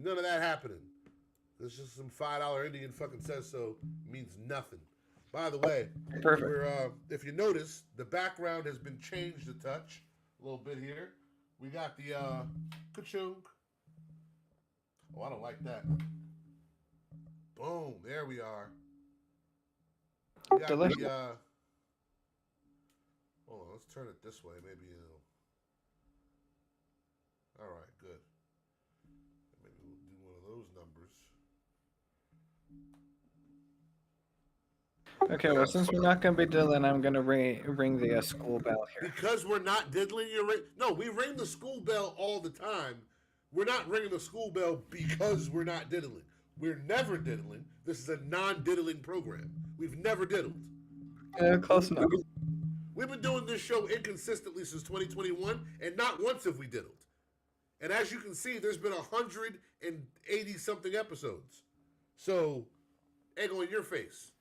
None of that happening. It's just some $5 Indian fucking says so means nothing. By the way, Perfect. we're if you notice, the background has been changed a touch, a little bit here. We got the ka-chunk. Oh, I don't like that. Boom, there we are. We got Delicious. the hold on, let's turn it this way. Maybe it'll. All right, good. Maybe we'll do one of those numbers. Okay, well, since we're not going to be diddling, I'm going to ring the school bell here. Because we're not diddling your no, we ring the school bell all the time. We're not ringing the school bell because we're not diddling. We're never diddling. This is a non-diddling program. We've never diddled. Close enough. We've been doing this show inconsistently since 2021, and not once have we diddled. And as you can see, there's been 180 something episodes. So, egg on your face,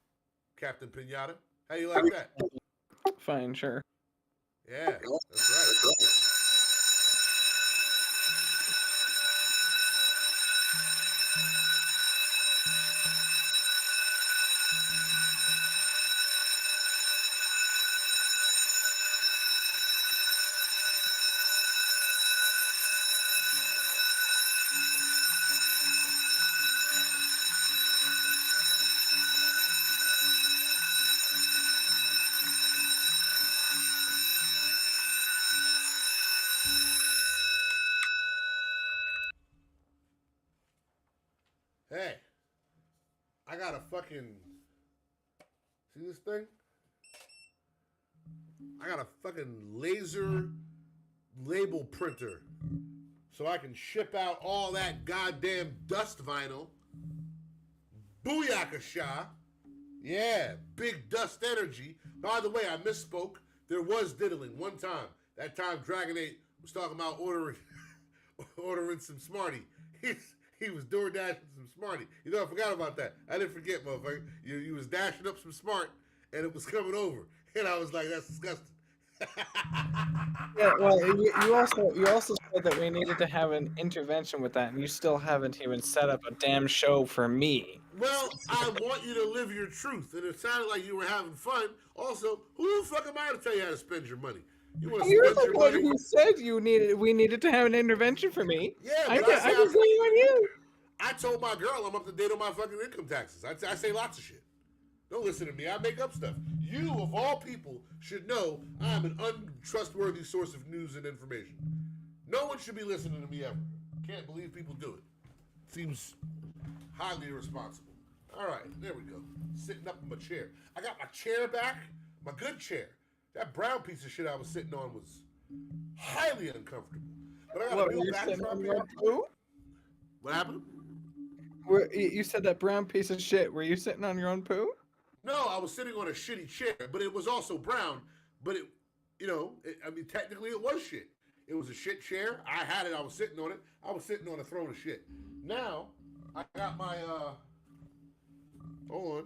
Captain Pinata. How you like that? Fine, sure. Yeah, that's right. Hey, I got a fucking. See this thing? I got a fucking laser label printer. So I can ship out all that goddamn dust vinyl. Booyakasha. Yeah, big dust energy. By the way, I misspoke. There was diddling one time. That time Dragonate was talking about ordering some Smartie. He was door dashing some Smartie. You know, I forgot about that. I didn't forget, motherfucker. You was dashing up some Smart, and it was coming over. And I was like, that's disgusting. Yeah, well, you also said that we needed to have an intervention with that, and you still haven't even set up a damn show for me. Well, I want you to live your truth, and it sounded like you were having fun. Also, who the fuck am I to tell you how to spend your money? You want to You're spend the your one money? who said we needed to have an intervention for me. Yeah, I but I just say lean on you. I told my girl I'm up to date on my fucking income taxes. I say lots of shit. Don't listen to me. I make up stuff. You, of all people, should know I'm an untrustworthy source of news and information. No one should be listening to me ever. Can't believe people do it. Seems highly irresponsible. All right, there we go. Sitting up in my chair. I got my chair back, my good chair. That brown piece of shit I was sitting on was highly uncomfortable. But I got What, a were new you sitting backdrop on here. your own poo? What happened? You said that brown piece of shit. Were you sitting on your own poo? No, I was sitting on a shitty chair, but it was also brown. But I mean, technically it was shit. It was a shit chair. I had it. I was sitting on it. I was sitting on a throne of shit. Now, I got my, hold on.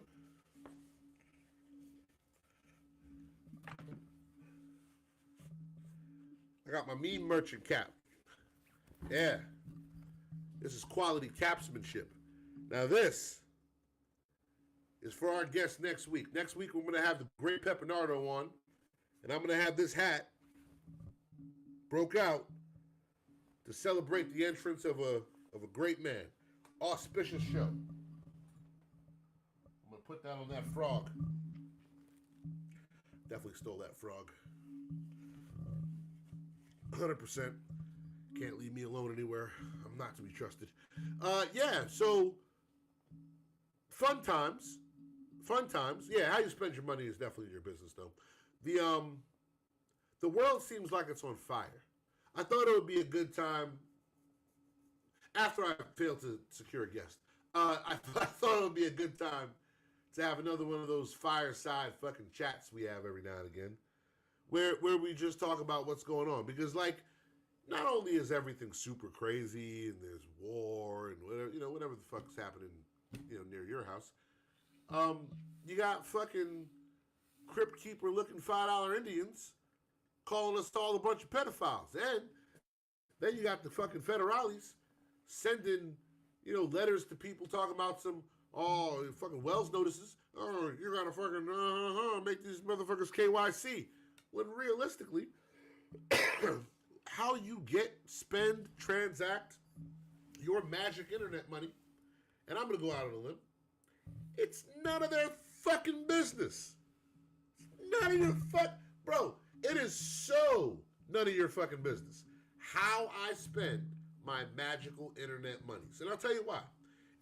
I got my mean merchant cap. Yeah. This is quality capsmanship. Now this is for our guest next week. Next week we're going to have the great Pepinardo on, and I'm going to have this hat broke out to celebrate the entrance of a great man. Auspicious show. I'm going to put that on that frog. Definitely stole that frog. 100%. Can't leave me alone anywhere. I'm not to be trusted. Yeah, so fun times. Fun times. Yeah, how you spend your money is definitely your business, though. The world seems like it's on fire. I thought it would be a good time after I failed to secure a guest. I thought it would be a good time to have another one of those fireside fucking chats we have every now and again, where we just talk about what's going on. Because not only is everything super crazy and there's war and whatever the fuck's happening, near your house, you got fucking crypt keeper looking $5 Indians calling us all a bunch of pedophiles, and then you got the fucking federales sending letters to people talking about some, oh, fucking Wells notices. Oh, you're gonna fucking make these motherfuckers KYC. When realistically, how you get, spend, transact your magic internet money, and I'm gonna go out on a limb, it's none of their fucking business. It's none of your bro. It is so none of your fucking business how I spend my magical internet monies. And I'll tell you why.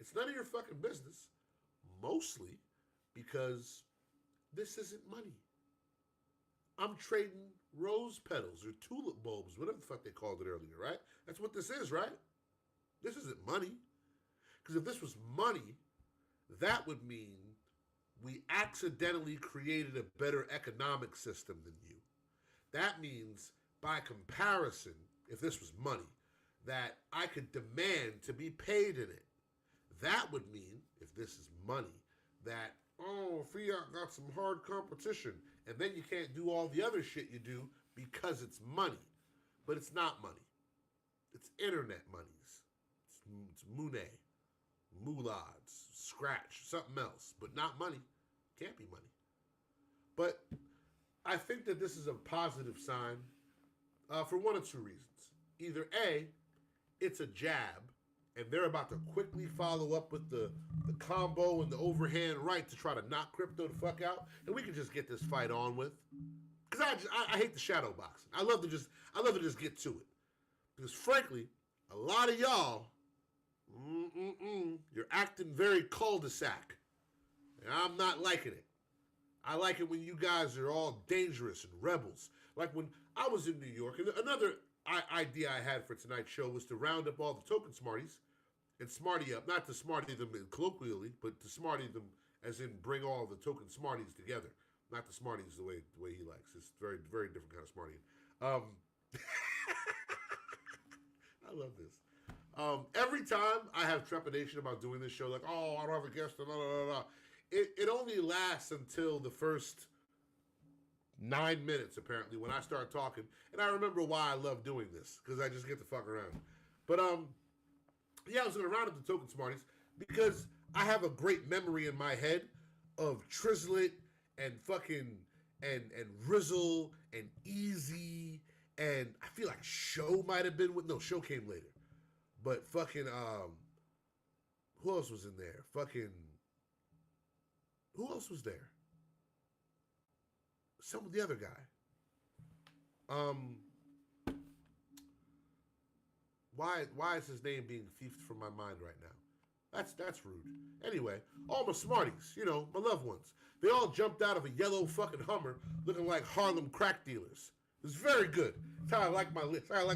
It's none of your fucking business, mostly because this isn't money. I'm trading rose petals or tulip bulbs, whatever the fuck they called it earlier, right? That's what this is, right? This isn't money. Because if this was money, that would mean we accidentally created a better economic system than you. That means, by comparison, if this was money, that I could demand to be paid in it. That would mean, if this is money, that, oh, fiat got some hard competition, and then you can't do all the other shit you do because it's money. But it's not money. It's internet monies. It's Monet, Moulads, Scratch, something else, but not money. Can't be money. But I think that this is a positive sign for one of two reasons. Either A, it's a jab, and they're about to quickly follow up with the combo and the overhand right to try to knock crypto the fuck out, and we can just get this fight on with. Because I hate the shadow boxing. I love to just get to it. Because frankly, a lot of y'all, you're acting very cul-de-sac, and I'm not liking it. I like it when you guys are all dangerous and rebels. Like when I was in New York, and another idea I had for tonight's show was to round up all the token smarties and smarty up, not to smarty them colloquially, but to smarty them as in bring all the token smarties together. Not the smarties the way he likes. It's very, very different kind of smartying. I love this. Every time I have trepidation about doing this show, like, oh, I don't have a guest, blah, blah, blah, blah. It only lasts until the first 9 minutes, apparently, when I start talking. And I remember why I love doing this, because I just get to fuck around. But, yeah, I was going to round up the token smarties, because I have a great memory in my head of Trizlet and fucking, and Rizzle and Easy, and I feel like Show might have been with, no, Show came later. But fucking, who else was in there? Fucking, who else was there? Some of the other guy. Why is his name being thiefed from my mind right now? That's rude. Anyway, all my smarties, my loved ones. They all jumped out of a yellow fucking Hummer looking like Harlem crack dealers. It was very good. That's how I like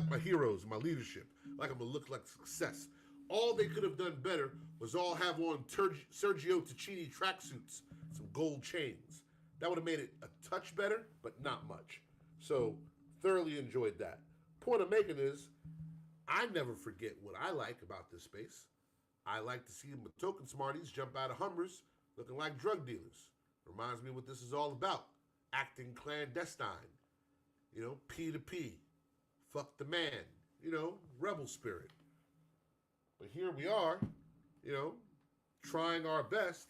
my heroes, my leadership. Like I'm gonna look like success. All they could have done better was all have on Sergio Tacchini tracksuits, some gold chains. That would have made it a touch better, but not much. So, thoroughly enjoyed that. Point I'm making is, I never forget what I like about this space. I like to see the token smarties jump out of Hummers looking like drug dealers. Reminds me what this is all about. Acting clandestine. P2P. Fuck the man. Rebel spirit. But here we are, trying our best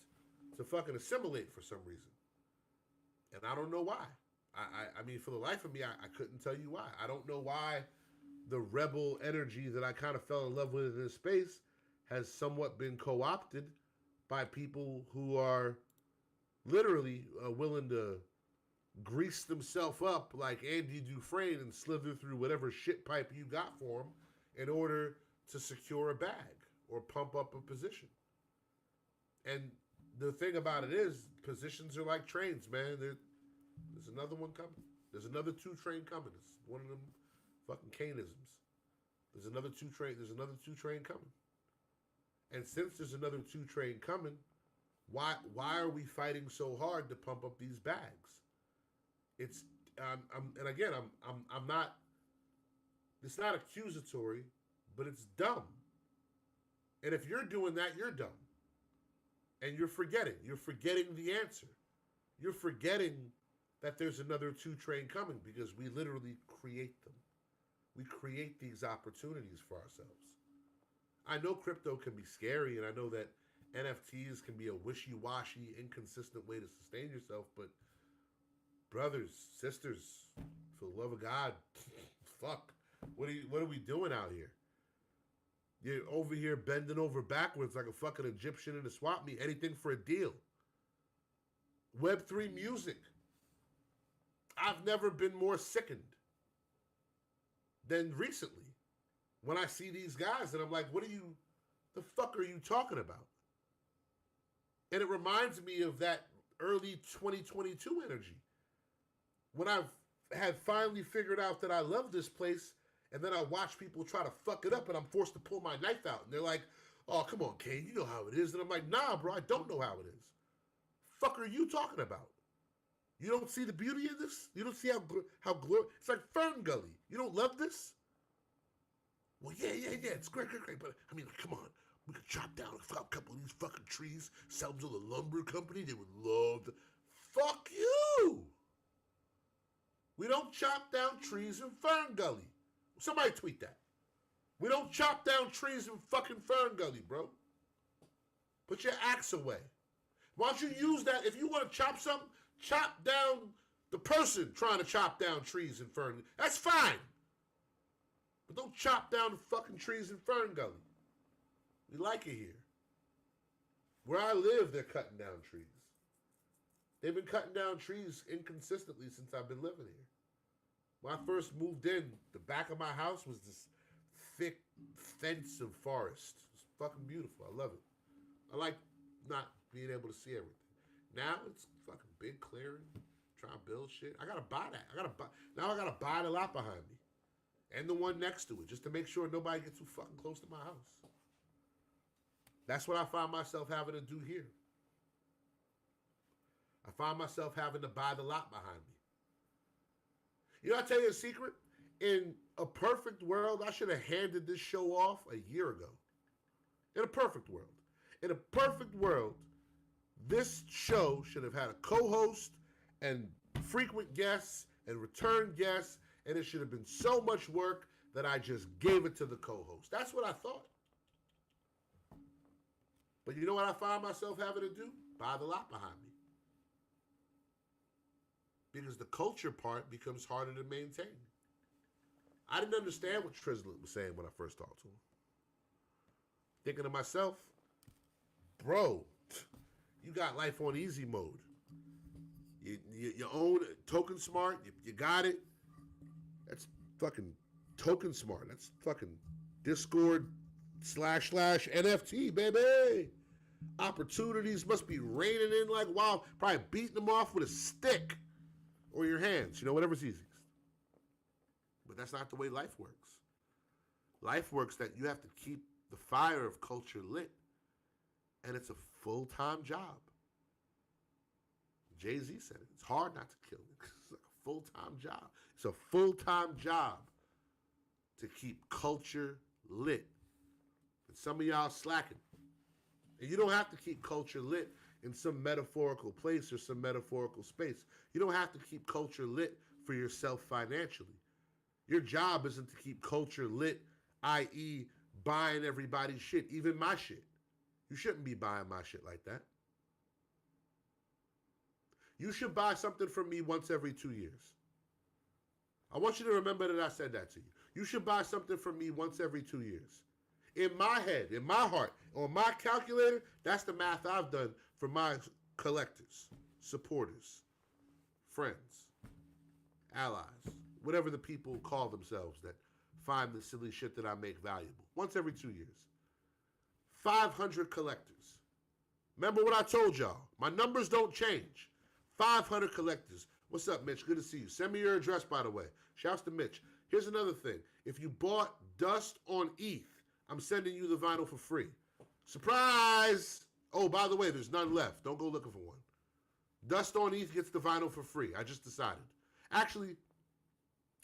to fucking assimilate for some reason. And I don't know why. I mean, for the life of me, I couldn't tell you why. I don't know why the rebel energy that I kind of fell in love with in this space has somewhat been co-opted by people who are literally willing to grease themselves up like Andy Dufresne and slither through whatever shit pipe you got for them in order to secure a bag or pump up a position. And the thing about it is, positions are like trains, man. There's another one coming. There's another 2 train coming. It's one of them fucking Keynesisms. There's another 2 train coming. And since there's another 2 train coming, why are we fighting so hard to pump up these bags? It's and again, I'm not. It's not accusatory, but it's dumb. And if you're doing that, you're dumb. And you're forgetting. You're forgetting the answer. You're forgetting that there's another 2 train coming because we literally create them. We create these opportunities for ourselves. I know crypto can be scary, and I know that NFTs can be a wishy-washy, inconsistent way to sustain yourself. But brothers, sisters, for the love of God, fuck, what are we doing out here? You're over here bending over backwards like a fucking Egyptian in a swap meet. Anything for a deal. Web3 music. I've never been more sickened than recently when I see these guys and I'm like, the fuck are you talking about? And it reminds me of that early 2022 energy when I've had finally figured out that I love this place, and then I watch people try to fuck it up and I'm forced to pull my knife out and they're like, oh, come on, Kane, you know how it is. And I'm like, nah, bro, I don't know how it is. Fuck are you talking about? You don't see the beauty of this? You don't see how glorious? It's like Fern Gully. You don't love this? Well, yeah. It's great. But, I mean, come on. We could chop down a couple of these fucking trees, sell them to the lumber company. They would love to. Fuck you! We don't chop down trees in Fern Gully. Somebody tweet that. We don't chop down trees in fucking Fern Gully, bro. Put your axe away. Why don't you use that? If you want to chop something, chop down the person trying to chop down trees in Fern. That's fine. But don't chop down the fucking trees in Fern Gully. We like it here. Where I live, they're cutting down trees. They've been cutting down trees inconsistently since I've been living here. When I first moved in, the back of my house was this thick fence of forest. It's fucking beautiful. I love it. I like not being able to see everything. Now it's fucking big clearing, trying to build shit. I gotta buy that. Now I gotta buy the lot behind me. And the one next to it, just to make sure nobody gets too fucking close to my house. That's what I find myself having to do here. I find myself having to buy the lot behind me. You know, I'll tell you a secret. In a perfect world, I should have handed this show off a year ago. In a perfect world. In a perfect world, this show should have had a co-host and frequent guests and return guests, and it should have been so much work that I just gave it to the co-host. That's what I thought. But you know what I find myself having to do? Buy the lot behind me. Because the culture part becomes harder to maintain. I didn't understand what Trizlet was saying when I first talked to him. Thinking to myself, bro, you got life on easy mode. You own Token Smart. You got it. That's fucking Token Smart. That's fucking Discord / NFT, baby. Opportunities must be raining in like wild. Probably beating them off with a stick or your hands. You know, whatever's easiest. But that's not the way life works. Life works that you have to keep the fire of culture lit. And it's a full-time job. Jay-Z said it. It's hard not to kill it. It's like a full-time job. It's a full-time job to keep culture lit. And some of y'all slacking. And you don't have to keep culture lit in some metaphorical place or some metaphorical space. You don't have to keep culture lit for yourself financially. Your job isn't to keep culture lit, i.e. buying everybody's shit, even my shit. You shouldn't be buying my shit like that. You should buy something from me once every 2 years. I want you to remember that I said that to you. You should buy something from me once every 2 years. In my head, in my heart, on my calculator, that's the math I've done for my collectors, supporters, friends, allies, whatever the people call themselves that find the silly shit that I make valuable. Once every 2 years. 500 collectors. Remember what I told y'all. My numbers don't change. 500 collectors. What's up, Mitch? Good to see you. Send me your address, by the way. Shouts to Mitch. Here's another thing. If you bought Dust on ETH, I'm sending you the vinyl for free. Surprise! Oh, by the way, there's none left. Don't go looking for one. Dust on ETH gets the vinyl for free. I just decided. Actually,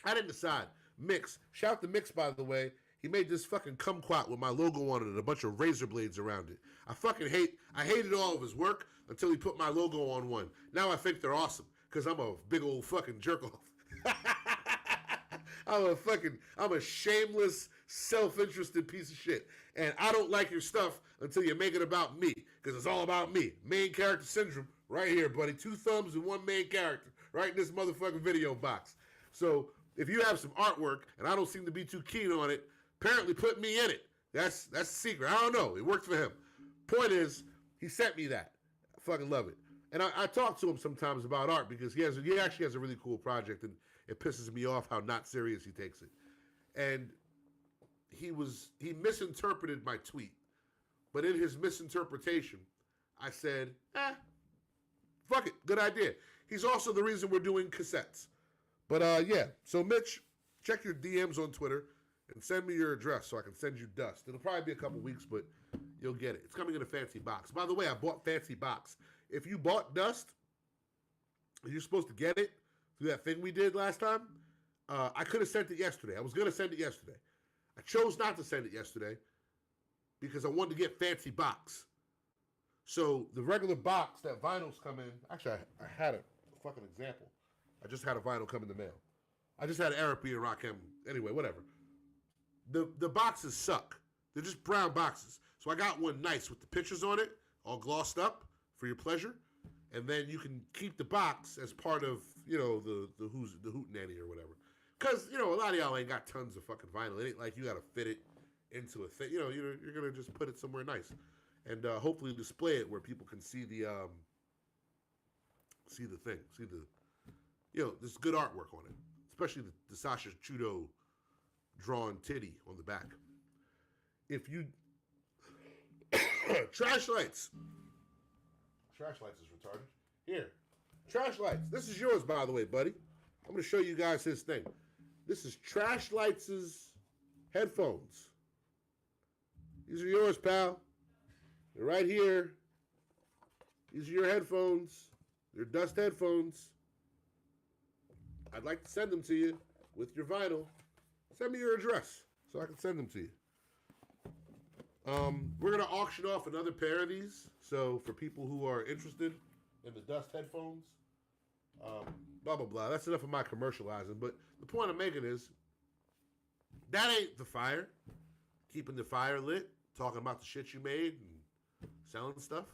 I didn't decide. Mix. Shout out to Mix, by the way. He made this fucking kumquat with my logo on it and a bunch of razor blades around it. I hated all of his work until he put my logo on one. Now I think they're awesome because I'm a big old fucking jerk off. I'm a shameless, self-interested piece of shit. And I don't like your stuff until you make it about me, because it's all about me. Main character syndrome, right here, buddy. 2 thumbs and 1 main character, right in this motherfucking video box. So if you have some artwork and I don't seem to be too keen on it, apparently put me in it. That's the secret. I don't know. It worked for him. Point is, he sent me that. I fucking love it. And I talk to him sometimes about art because he actually has a really cool project, and it pisses me off how not serious he takes it. And he misinterpreted my tweet. But in his misinterpretation, I said, fuck it, good idea. He's also the reason we're doing cassettes. But yeah, so Mitch, check your DMs on Twitter and send me your address so I can send you dust. It'll probably be a couple weeks, but you'll get it. It's coming in a fancy box. By the way, I bought fancy box. If you bought dust, you're supposed to get it through that thing we did last time. I could have sent it yesterday. I was going to send it yesterday. I chose not to send it yesterday because I wanted to get fancy box. So the regular box that vinyls come in, actually I had a fucking example. I just had a vinyl come in the mail. I just had Eric B and Rakim. Anyway, whatever. The boxes suck. They're just brown boxes. So I got one nice with the pictures on it, all glossed up for your pleasure. And then you can keep the box as part of, the hootenanny or whatever. Because, a lot of y'all ain't got tons of fucking vinyl. It ain't like you got to fit it into a thing. You're going to just put it somewhere nice. And hopefully display it where people can see the thing. See the, there's good artwork on it. Especially the Sasha Chudo drawn titty on the back. If you... Trash lights. Trash lights is retarded. Here. Trash lights. This is yours, by the way, buddy. I'm going to show you guys his thing. This is Trash Lights' headphones. These are yours, pal. They're right here. These are your headphones. They're dust headphones. I'd like to send them to you with your vinyl. Send me your address so I can send them to you. We're going to auction off another pair of these. So for people who are interested in the dust headphones, blah, blah, blah. That's enough of my commercializing. But the point I'm making is that ain't the fire. Keeping the fire lit, talking about the shit you made and selling stuff.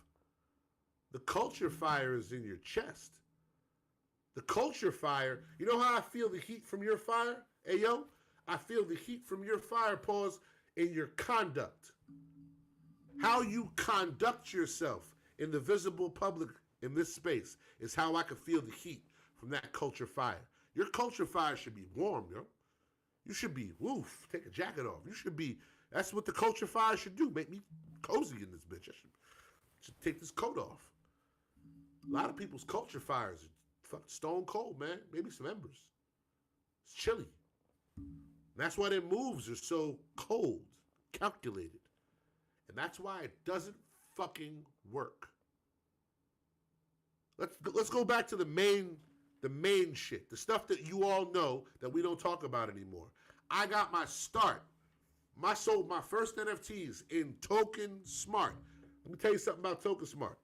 The culture fire is in your chest. The culture fire, you know how I feel the heat from your fire? Hey, yo, I feel the heat from your fire, pause, in your conduct. How you conduct yourself in the visible public in this space is how I can feel the heat from that culture fire. Your culture fire should be warm, yo. You should be, woof, take a jacket off. You should be, that's what the culture fire should do, make me cozy in this bitch. I should take this coat off. A lot of people's culture fires are fucking stone cold, man. Maybe some embers. It's chilly. And that's why their moves are so cold, calculated. And that's why it doesn't fucking work. Let's go back to the main shit, the stuff that you all know that we don't talk about anymore. I got my start. I sold my first NFTs in Token Smart. Let me tell you something about Token Smart.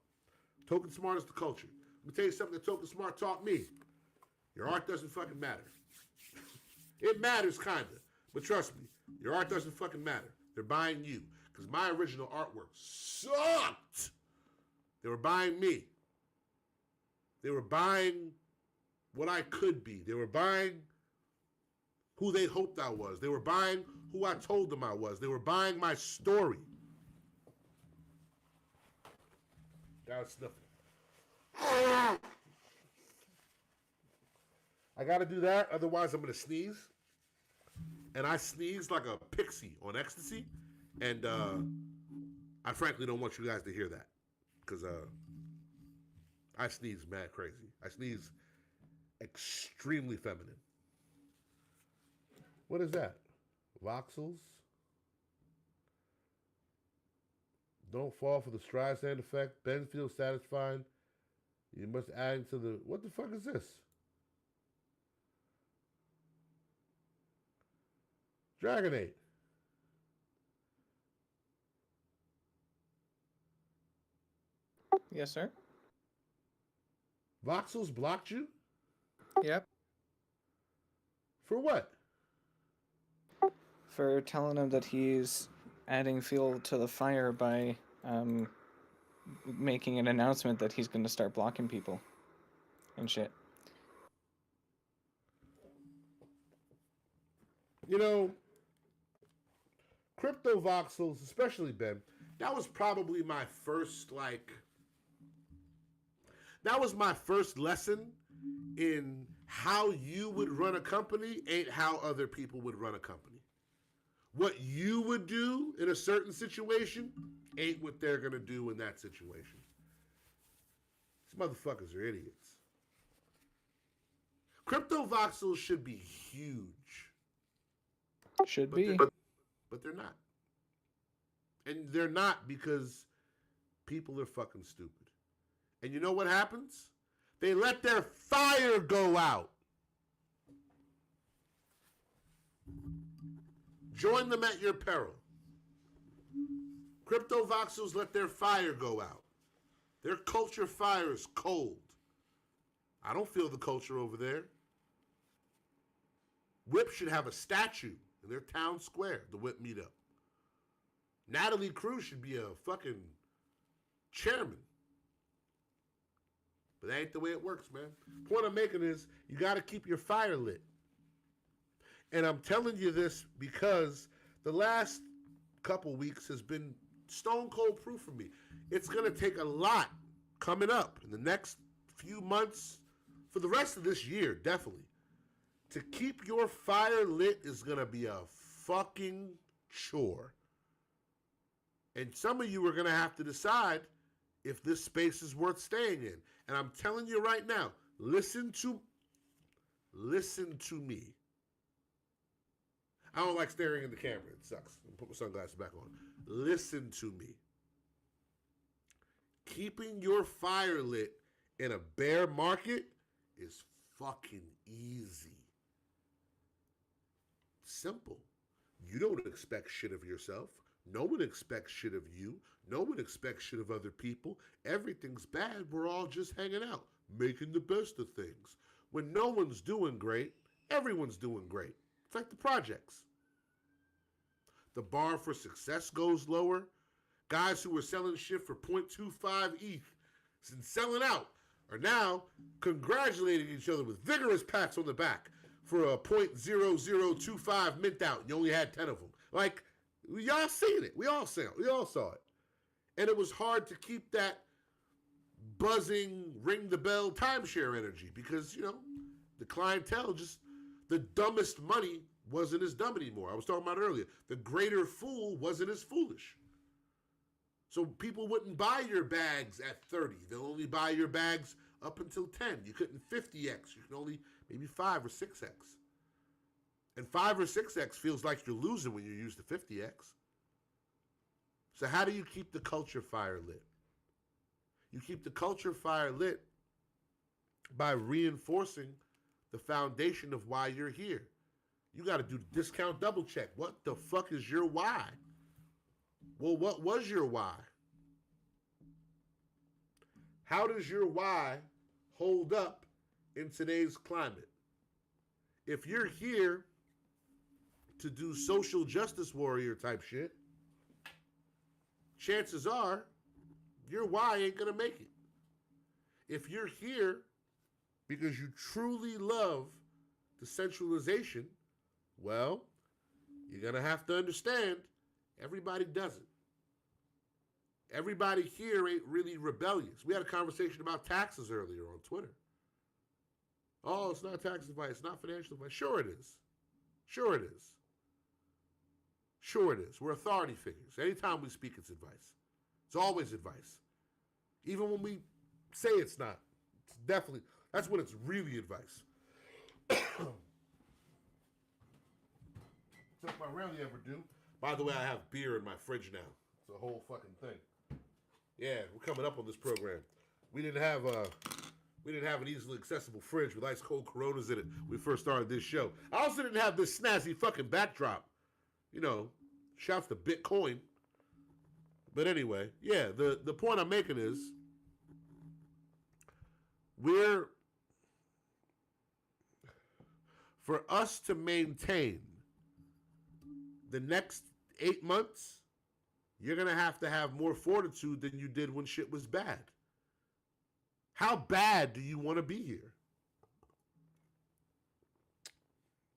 Token Smart is the culture. Let me tell you something that Token Smart taught me. Your art doesn't fucking matter. It matters, kinda. But trust me, your art doesn't fucking matter. They're buying you. Because my original artwork sucked. They were buying me. They were buying what I could be. They were buying who they hoped I was. They were buying who I told them I was. They were buying my story. Gotta sniff it. I gotta do that, otherwise I'm gonna sneeze. And I sneeze like a pixie on ecstasy. And I frankly don't want you guys to hear that. Because I sneeze mad crazy. I sneeze extremely feminine. What is that? Voxels? Don't fall for the Streisand effect. Ben feels satisfied. You must add into the... What the fuck is this? Dragonade. Yes, sir. Voxels blocked you? Yep. For what? For telling him that he's adding fuel to the fire by making an announcement that he's going to start blocking people and shit. You know, crypto voxels, especially Ben, that was probably my first that was my first lesson in how you would run a company ain't how other people would run a company. What you would do in a certain situation ain't what they're gonna do in that situation. These motherfuckers are idiots. Crypto voxels should be huge. Should But be. but they're not. And they're not because people are fucking stupid. And you know what happens? They let their fire go out. Join them at your peril. Crypto voxels let their fire go out. Their culture fire is cold. I don't feel the culture over there. Whip should have a statue in their town square, the Whip meetup. Natalie Cruz should be a fucking chairman. But that ain't the way it works, man. Point I'm making is you got to keep your fire lit. And I'm telling you this because the last couple weeks has been stone cold proof for me. It's going to take a lot coming up in the next few months, for the rest of this year, definitely. To keep your fire lit is going to be a fucking chore. And some of you are going to have to decide if this space is worth staying in. And I'm telling you right now, listen to me. I don't like staring in the camera. It sucks. I'll put my sunglasses back on. Listen to me. Keeping your fire lit in a bear market is fucking easy. Simple. You don't expect shit of yourself. No one expects shit of you. No one expects shit of other people. Everything's bad. We're all just hanging out, making the best of things. When no one's doing great, everyone's doing great. It's like the projects. The bar for success goes lower. Guys who were selling shit for 0.25 ETH and selling out are now congratulating each other with vigorous pats on the back for a 0.0025 mint out. You only had 10 of them. Like, y'all seen it. We all saw it. And it was hard to keep that buzzing, ring the bell timeshare energy because, you know, the clientele just, the dumbest money wasn't as dumb anymore. I was talking about earlier. The greater fool wasn't as foolish. So people wouldn't buy your bags at 30. They'll only buy your bags up until 10. You couldn't 50x. You can only maybe 5 or 6x. And 5 or 6x feels like you're losing when you use the 50x. So how do you keep the culture fire lit? You keep the culture fire lit by reinforcing the foundation of why you're here. You got to do the discount double check. What the fuck is your why? Well, what was your why? How does your why hold up in today's climate? If you're here to do social justice warrior type shit, chances are your why ain't gonna make it. If you're here because you truly love decentralization, well, you're gonna have to understand everybody doesn't. Everybody here ain't really rebellious. We had a conversation about taxes earlier on Twitter. Oh, it's not tax advice, it's not financial advice. Sure it is. Sure it is. Sure it is. We're authority figures. Anytime we speak, it's advice. It's always advice. Even when we say it's not. It's definitely, that's when it's really advice. Something I rarely ever do. By the way, I have beer in my fridge now. It's a whole fucking thing. Yeah, we're coming up on this program. We didn't have an easily accessible fridge with ice cold Coronas in it when we first started this show. I also didn't have this snazzy fucking backdrop. You know, shouts to Bitcoin. But anyway, yeah, the point I'm making is for us to maintain the next 8 months, you're going to have more fortitude than you did when shit was bad. How bad do you want to be here?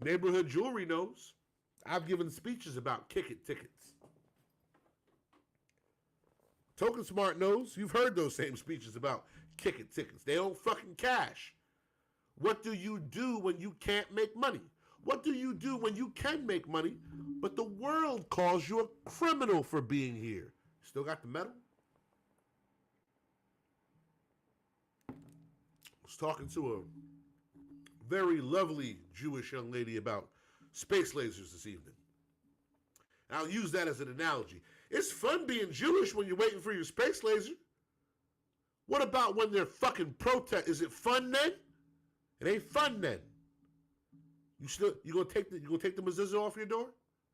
Neighborhood Jewelry knows. I've given speeches about kick it tickets. Token Smart knows. You've heard those same speeches about kick it tickets. They don't fucking cash. What do you do when you can't make money? What do you do when you can make money, but the world calls you a criminal for being here? Still got the medal? I was talking to a very lovely Jewish young lady about space lasers this evening. And I'll use that as an analogy. It's fun being Jewish when you're waiting for your space laser. What about when they're fucking protest? Is it fun then? It ain't fun then. You gonna take the mezuzah off your door?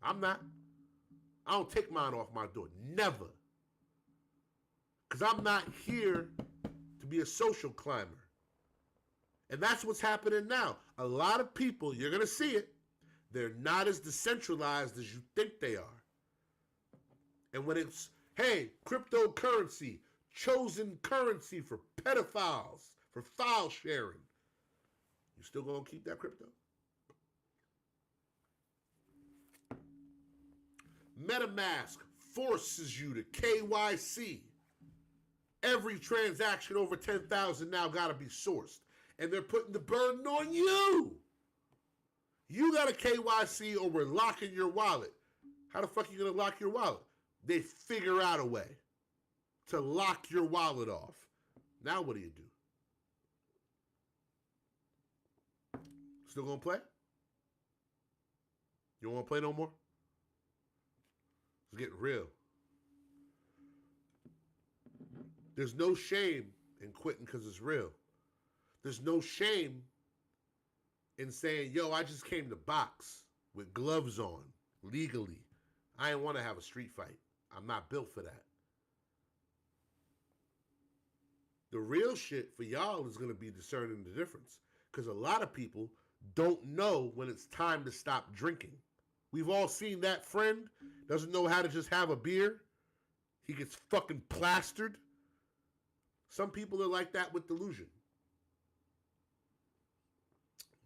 I'm not. I don't take mine off my door. Never. Because I'm not here to be a social climber. And that's what's happening now. A lot of people, you're gonna see it, they're not as decentralized as you think they are. And when it's, hey, cryptocurrency, chosen currency for pedophiles, for file sharing, you still gonna keep that crypto? MetaMask forces you to KYC. Every transaction over 10,000 now gotta be sourced. And they're putting the burden on you. You gotta KYC or we're locking your wallet. How the fuck are you gonna lock your wallet? They figure out a way to lock your wallet off. Now what do you do? Still gonna play? You don't wanna play no more? It's getting real. There's no shame in quitting because it's real. There's no shame in saying, yo, I just came to box with gloves on, legally. I didn't want to have a street fight. I'm not built for that. The real shit for y'all is going to be discerning the difference. Because a lot of people don't know when it's time to stop drinking. We've all seen that friend, doesn't know how to just have a beer. He gets fucking plastered. Some people are like that with delusion.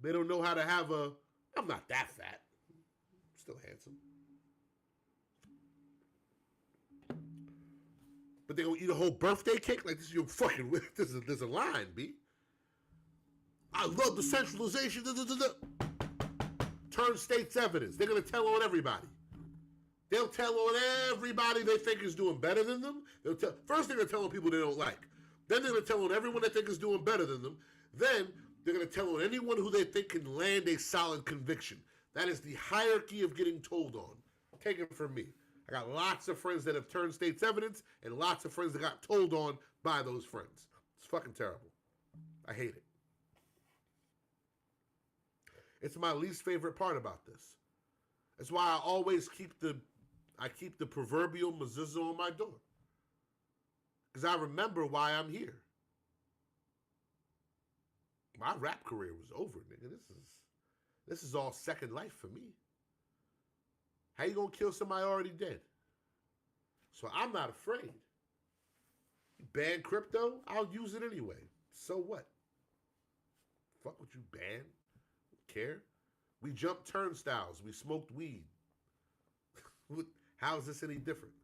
They don't know how to have a, I'm not that fat. I'm still handsome. But they gonna eat a whole birthday cake? Like, this is your fucking, there's a line, B. I love the centralization. Turn state's evidence. They're gonna tell on everybody. They'll tell on everybody they think is doing better than them. First they're gonna tell on people they don't like. Then they're gonna tell on everyone they think is doing better than them. Then they're going to tell on anyone who they think can land a solid conviction. That is the hierarchy of getting told on. Take it from me. I got lots of friends that have turned state's evidence and lots of friends that got told on by those friends. It's fucking terrible. I hate it. It's my least favorite part about this. That's why I always keep the proverbial mezuzah on my door. Because I remember why I'm here. My rap career was over, nigga. This is all second life for me. How you gonna kill somebody already dead? So I'm not afraid. You ban crypto, I'll use it anyway. So what? Fuck what you ban. Don't care. We jumped turnstiles. We smoked weed. How is this any different?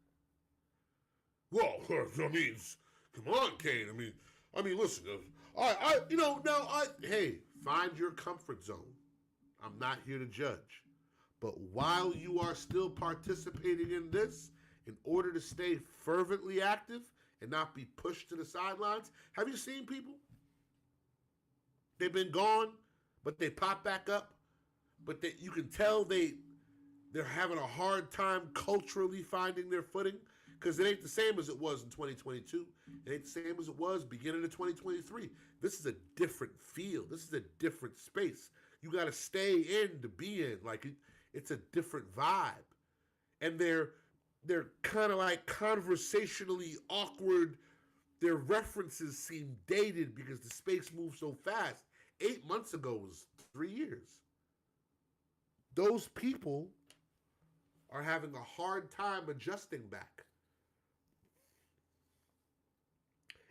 Well, I mean, come on, Kane. I mean, listen. Hey, find your comfort zone. I'm not here to judge. But while you are still participating in this, in order to stay fervently active and not be pushed to the sidelines, have you seen people? They've been gone, but they pop back up. But you can tell they're having a hard time culturally finding their footing. Because it ain't the same as it was in 2022. It ain't the same as it was beginning of 2023. This is a different feel. This is a different space. You got to stay in to be in. Like, it's a different vibe. And they're kind of like conversationally awkward. Their references seem dated because the space moves so fast. 8 months ago was 3 years. Those people are having a hard time adjusting back.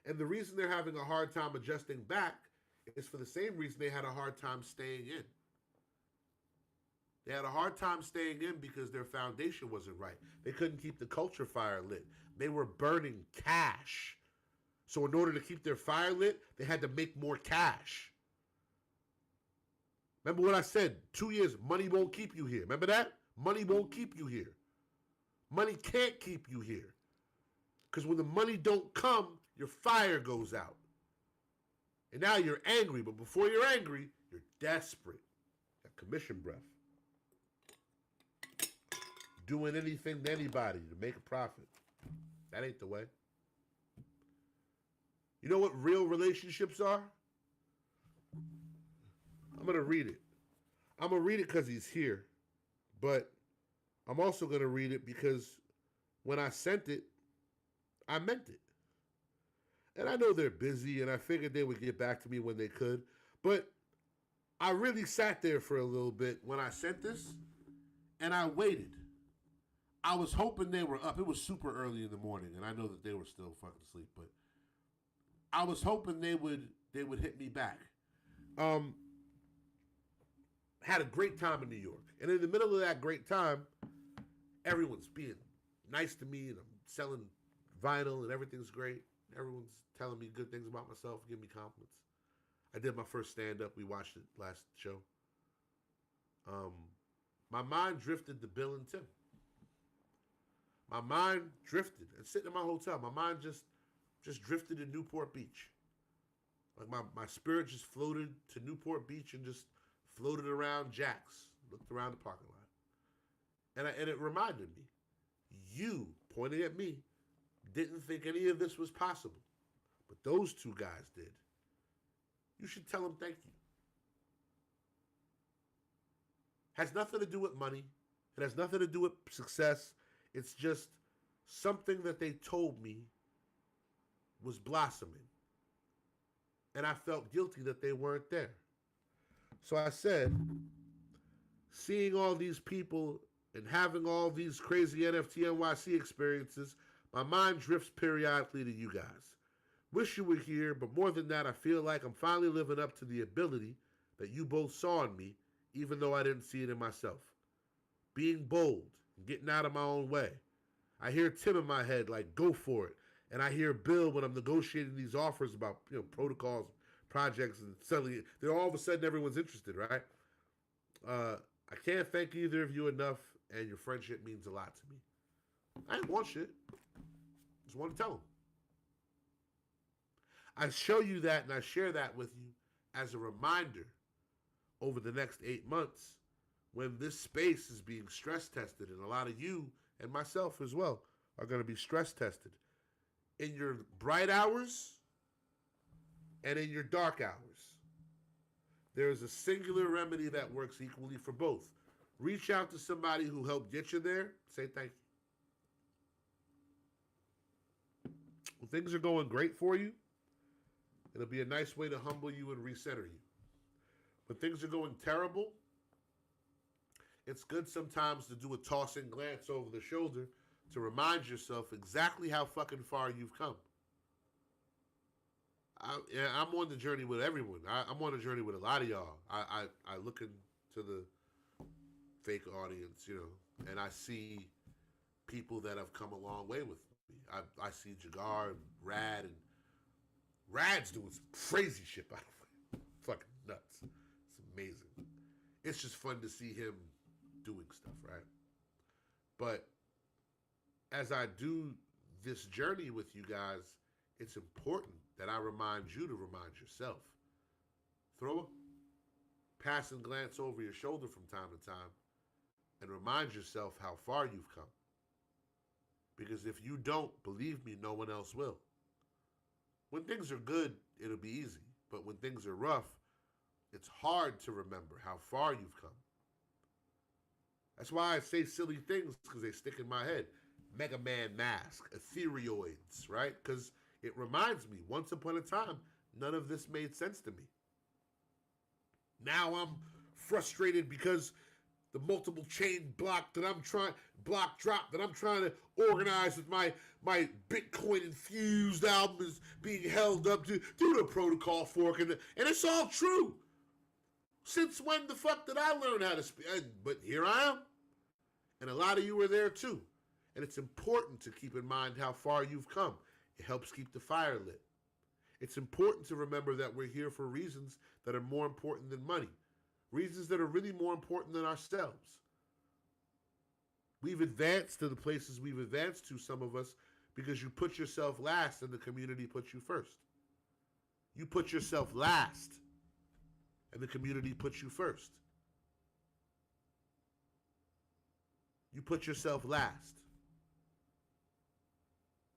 And the reason they're having a hard time adjusting back is for the same reason they had a hard time staying in. They had a hard time staying in because their foundation wasn't right. They couldn't keep the culture fire lit. They were burning cash. So in order to keep their fire lit, they had to make more cash. Remember what I said? 2 years, money won't keep you here. Remember that? Money won't keep you here. Money can't keep you here. Because when the money don't come, your fire goes out. And now you're angry, but before you're angry, you're desperate. That commission breath. Doing anything to anybody to make a profit. That ain't the way. You know what real relationships are? I'm going to read it. I'm going to read it because he's here. But I'm also going to read it because when I sent it, I meant it. And I know they're busy, and I figured they would get back to me when they could. But I really sat there for a little bit when I sent this, and I waited. I was hoping they were up. It was super early in the morning, and I know that they were still fucking asleep, but I was hoping they would hit me back. Had a great time in New York. And in the middle of that great time, everyone's being nice to me, and I'm selling vinyl, and everything's great. Everyone's telling me good things about myself, giving me compliments. I did my first stand-up. We watched it last show. My mind drifted to Bill and Tim. My mind drifted. And sitting in my hotel, my mind just drifted to Newport Beach. Like my spirit just floated to Newport Beach and just floated around Jack's. Looked around the parking lot. And it reminded me, you, pointing at me, didn't think any of this was possible. But those two guys did. You should tell them thank you. Has nothing to do with money. It has nothing to do with success. It's just something that they told me was blossoming. And I felt guilty that they weren't there. So I said, seeing all these people and having all these crazy NFT NYC experiences, my mind drifts periodically to you guys. Wish you were here, but more than that, I feel like I'm finally living up to the ability that you both saw in me, even though I didn't see it in myself. Being bold and getting out of my own way. I hear Tim in my head like, go for it. And I hear Bill when I'm negotiating these offers about, protocols, projects, and suddenly they're all of a sudden everyone's interested, right? I can't thank either of you enough, and your friendship means a lot to me. I didn't want shit. Just want to tell them. I show you that and I share that with you as a reminder over the next 8 months when this space is being stress tested, and a lot of you and myself as well are going to be stress tested in your bright hours and in your dark hours. There is a singular remedy that works equally for both. Reach out to somebody who helped get you there. Say thank you. When things are going great for you, it'll be a nice way to humble you and recenter you. When things are going terrible, it's good sometimes to do a tossing glance over the shoulder to remind yourself exactly how fucking far you've come. I'm on the journey with everyone. I'm on a journey with a lot of y'all. I look into the fake audience, and I see people that have come a long way with me. I see Jagar and Rad, and Rad's doing some crazy shit, by the way. Fucking nuts. It's amazing. It's just fun to see him doing stuff, right? But as I do this journey with you guys, it's important that I remind you to remind yourself. Throw a passing glance over your shoulder from time to time and remind yourself how far you've come. Because if you don't, believe me, no one else will. When things are good, it'll be easy. But when things are rough, it's hard to remember how far you've come. That's why I say silly things, because they stick in my head. Mega Man mask, ethereoids, right? Because it reminds me, once upon a time, none of this made sense to me. Now I'm frustrated because the multiple chain block drop that I'm trying to organize with my Bitcoin infused album is being held up to the protocol fork, and it's all true. Since when the fuck did I learn how to speak? But here I am, and a lot of you are there too. And it's important to keep in mind how far you've come. It helps keep the fire lit. It's important to remember that we're here for reasons that are more important than money. Reasons that are really more important than ourselves. We've advanced to the places we've advanced to, some of us, because you put yourself last and the community puts you first. You put yourself last and the community puts you first. You put yourself last.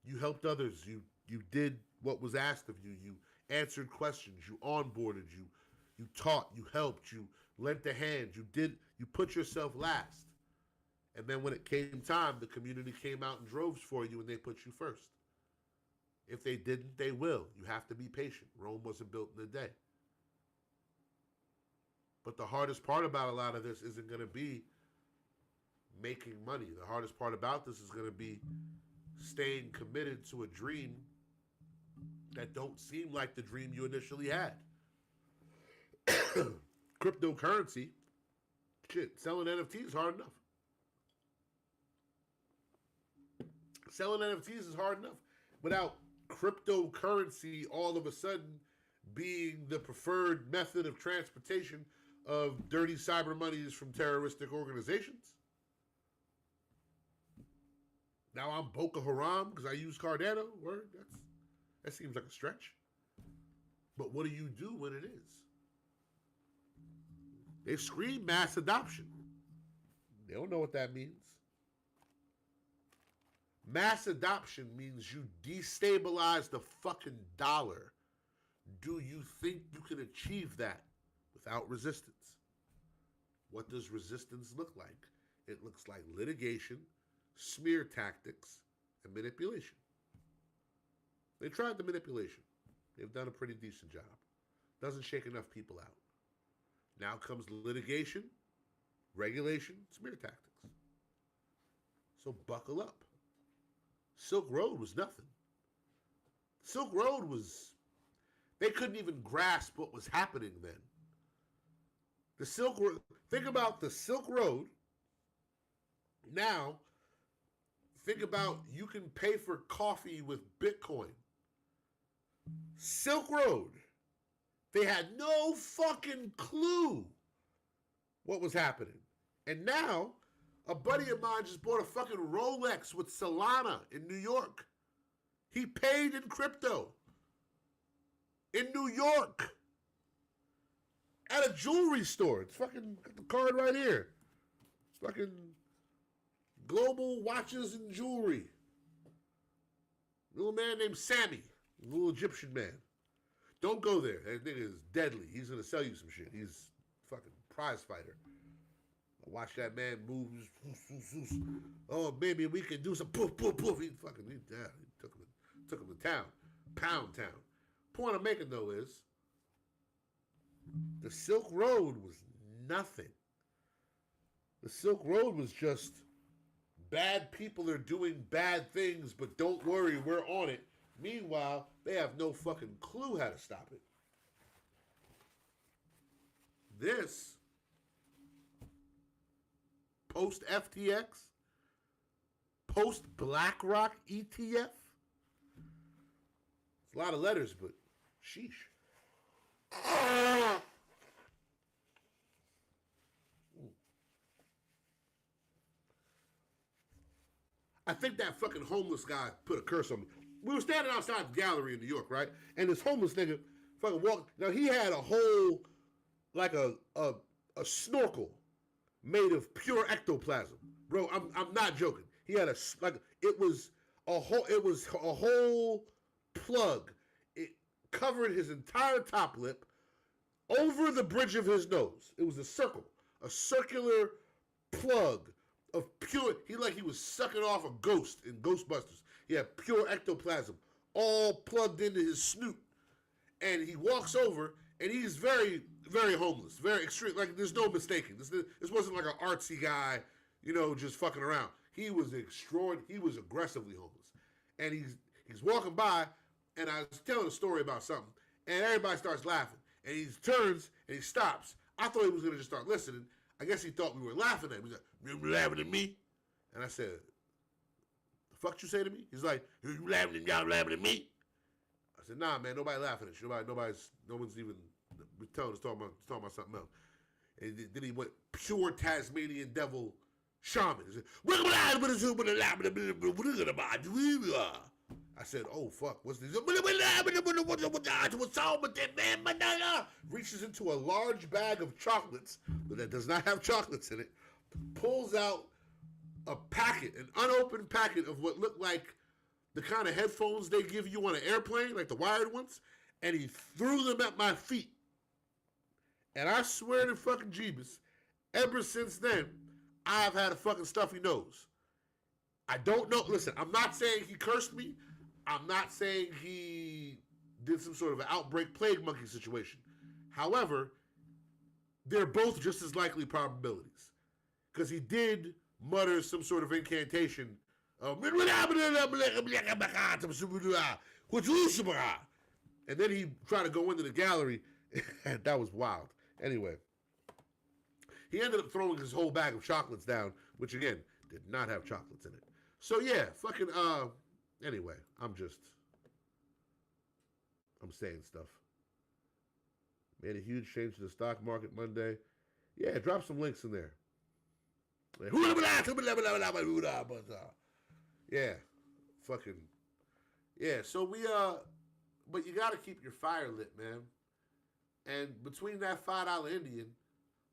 You helped others. You did what was asked of you. You answered questions. You onboarded. You taught. You helped. You lent a hand. You put yourself last. And then when it came time, the community came out in droves for you and they put you first. If they didn't, they will. You have to be patient. Rome wasn't built in a day. But the hardest part about a lot of this isn't going to be making money. The hardest part about this is going to be staying committed to a dream that don't seem like the dream you initially had. Cryptocurrency, shit, selling NFTs is hard enough. Selling NFTs is hard enough without cryptocurrency all of a sudden being the preferred method of transportation of dirty cyber monies from terroristic organizations. Now I'm Boko Haram because I use Cardano. Word, that seems like a stretch. But what do you do when it is? They scream mass adoption. They don't know what that means. Mass adoption means you destabilize the fucking dollar. Do you think you can achieve that without resistance? What does resistance look like? It looks like litigation, smear tactics, and manipulation. They tried the manipulation. They've done a pretty decent job. Doesn't shake enough people out. Now comes litigation, regulation, smear tactics. So buckle up. Silk Road was nothing. Silk Road was, they couldn't even grasp what was happening then. The Silk Road, think about the Silk Road. Now, think about you can pay for coffee with Bitcoin. Silk Road, they had no fucking clue what was happening. And now, a buddy of mine just bought a fucking Rolex with Solana in New York. He paid in crypto. In New York. At a jewelry store. It's fucking got the card right here. Fucking Global Watches and Jewelry. Little man named Sammy. Little Egyptian man. Don't go there. That nigga is deadly. He's going to sell you some shit. He's a fucking prize fighter. Watch that man move. Oh, maybe we can do some poof, poof, poof. He took him to town. Pound town. Point I'm making, though, is the Silk Road was nothing. The Silk Road was just bad people are doing bad things, but don't worry, we're on it. Meanwhile, they have no fucking clue how to stop it. This post FTX, post BlackRock ETF. It's a lot of letters, but sheesh. I think that fucking homeless guy put a curse on me. We were standing outside the gallery in New York, right? And this homeless nigga fucking walked. Now he had a whole, like a snorkel made of pure ectoplasm, bro. I'm not joking. He had it was a whole plug. It covered his entire top lip over the bridge of his nose. It was a circular plug of pure. He was sucking off a ghost in Ghostbusters. He had pure ectoplasm all plugged into his snoot, and he walks over And he's very, very homeless, very extreme. Like, there's no mistaking. This wasn't like an artsy guy, just fucking around. He was He was aggressively homeless, and he's walking by, and I was telling a story about something, and everybody starts laughing, and he turns and he stops. I thought he was gonna just start listening. I guess he thought we were laughing at him. He's like, "You laughing at me?" And I said, "The fuck you say to me?" He's like, "You laughing at y'all laughing at me?" I said, "Nah, man, nobody laughing at you. No one's even telling us talking about something else." And then he went pure Tasmanian devil shaman. He said, I said, "Oh fuck, what's this?" What's wrong with that, man? Reaches into a large bag of chocolates, but that does not have chocolates in it. Pulls out a packet, an unopened packet of what looked like the kind of headphones they give you on an airplane, like the wired ones, and he threw them at my feet. And I swear to fucking Jeebus, ever since then, I've had a fucking stuffy nose. I don't know. Listen, I'm not saying he cursed me. I'm not saying he did some sort of an outbreak plague monkey situation. However, they're both just as likely probabilities. Because he did mutter some sort of incantation. And then he tried to go into the gallery. And that was wild. Anyway, he ended up throwing his whole bag of chocolates down, which again, did not have chocolates in it. So yeah, fucking, anyway, I'm saying stuff. Made a huge change to the stock market Monday. Yeah, drop some links in there. Yeah, fucking, yeah, so but you gotta keep your fire lit, man. And between that $5 Indian,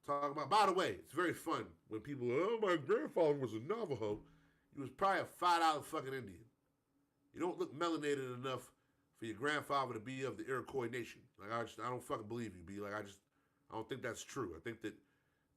talking about, by the way, it's very fun when people go, "Oh, my grandfather was a Navajo." He was probably a $5 fucking Indian. You don't look melanated enough for your grandfather to be of the Iroquois Nation. Like, I don't fucking believe you, B. Like, I don't think that's true. I think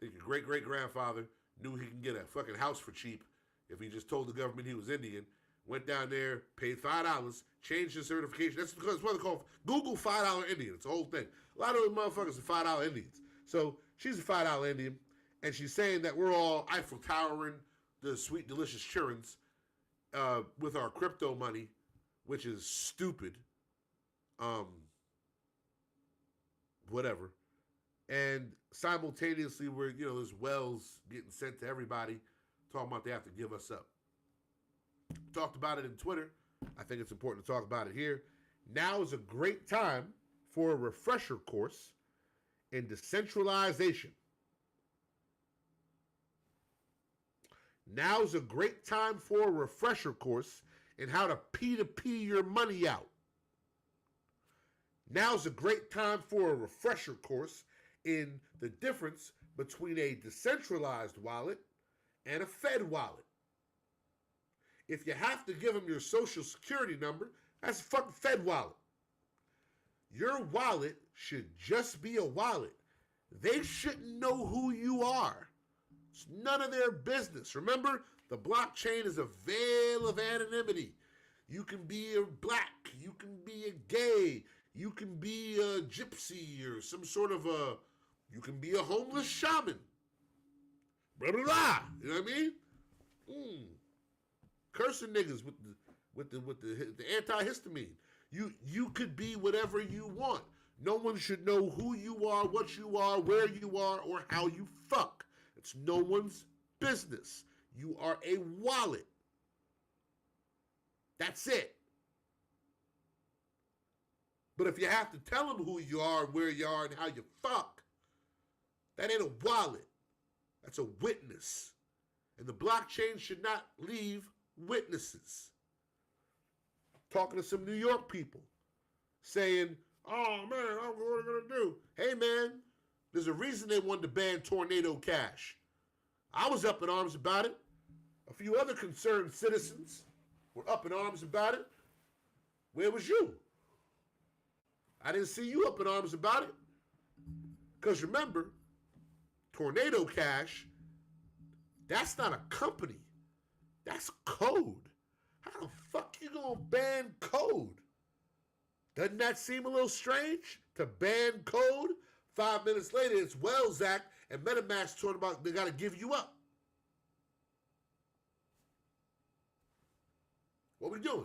your great-great-grandfather knew he can get a fucking house for cheap if he just told the government he was Indian, went down there, paid $5, changed his certification. That's what they call Google $5 Indian. It's a whole thing. A lot of those motherfuckers are $5 Indians. So she's a $5 Indian, and she's saying that we're all Eiffel Towering the sweet, delicious churns with our crypto money, which is stupid. Whatever. And simultaneously, there's wells getting sent to everybody, talking about they have to give us up. Talked about it in Twitter. I think it's important to talk about it here. Now is a great time for a refresher course in decentralization. Now's a great time for a refresher course in how to P2P your money out. Now's a great time for a refresher course in the difference between a decentralized wallet and a Fed wallet. If you have to give them your social security number, that's a fucking Fed wallet. Your wallet should just be a wallet. They shouldn't know who you are. It's none of their business. Remember, the blockchain is a veil of anonymity. You can be a black, you can be a gay, you can be a gypsy or some sort of you can be a homeless shaman. Blah, blah, blah. You know what I mean? Cursing niggas with the antihistamine. You could be whatever you want. No one should know who you are, what you are, where you are, or how you fuck. It's no one's business. You are a wallet. That's it. But if you have to tell them who you are, where you are, and how you fuck, that ain't a wallet. That's a witness. And the blockchain should not leave witnesses. Talking to some New York people saying, "Oh man, what are we gonna do?" Hey man, there's a reason they wanted to ban Tornado Cash. I was up in arms about it. A few other concerned citizens were up in arms about it. Where was you? I didn't see you up in arms about it. Because remember, Tornado Cash, that's not a company. That's code. How the fuck you gonna ban code? Doesn't that seem a little strange? to ban code. 5 minutes later, it's Wells Act and MetaMask talking about they got to give you up. What we doing?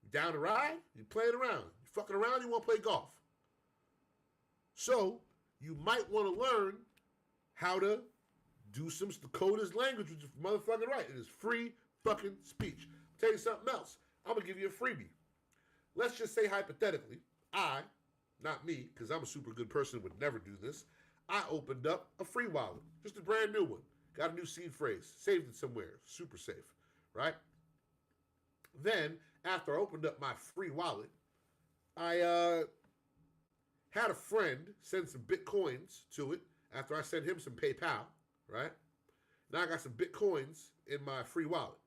You down to ride? You playing around? You fucking around? You want to play golf? So you might want to learn how to do some. The code is language, which is motherfucking right. It is free fucking speech. I'll tell you something else. I'm gonna give you a freebie. Let's just say hypothetically, not me, because I'm a super good person, would never do this. I opened up a free wallet, just a brand new one. Got a new seed phrase, saved it somewhere, super safe, right? Then, after I opened up my free wallet, I had a friend send some Bitcoins to it after I sent him some PayPal, right? Now I got some Bitcoins in my free wallet.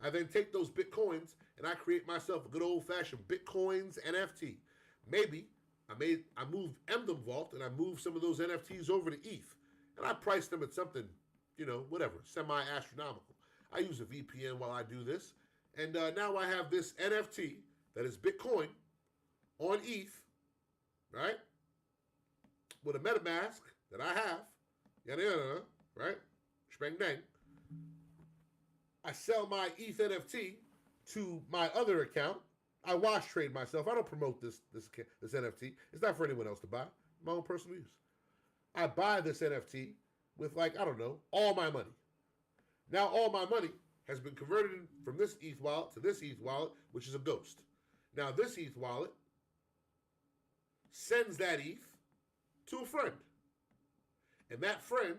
I then take those Bitcoins and I create myself a good old-fashioned Bitcoins NFT. Maybe I moved Emdom Vault and I moved some of those NFTs over to ETH. And I priced them at something, whatever, semi-astronomical. I use a VPN while I do this. And now I have this NFT that is Bitcoin on ETH, right? With a MetaMask that I have, yada yada, right? Shbang dang. I sell my ETH NFT to my other account. I wash trade myself. I don't promote this NFT. It's not for anyone else to buy. My own personal use. I buy this NFT with all my money. Now all my money has been converted from this ETH wallet to this ETH wallet, which is a ghost. Now this ETH wallet sends that ETH to a friend. And that friend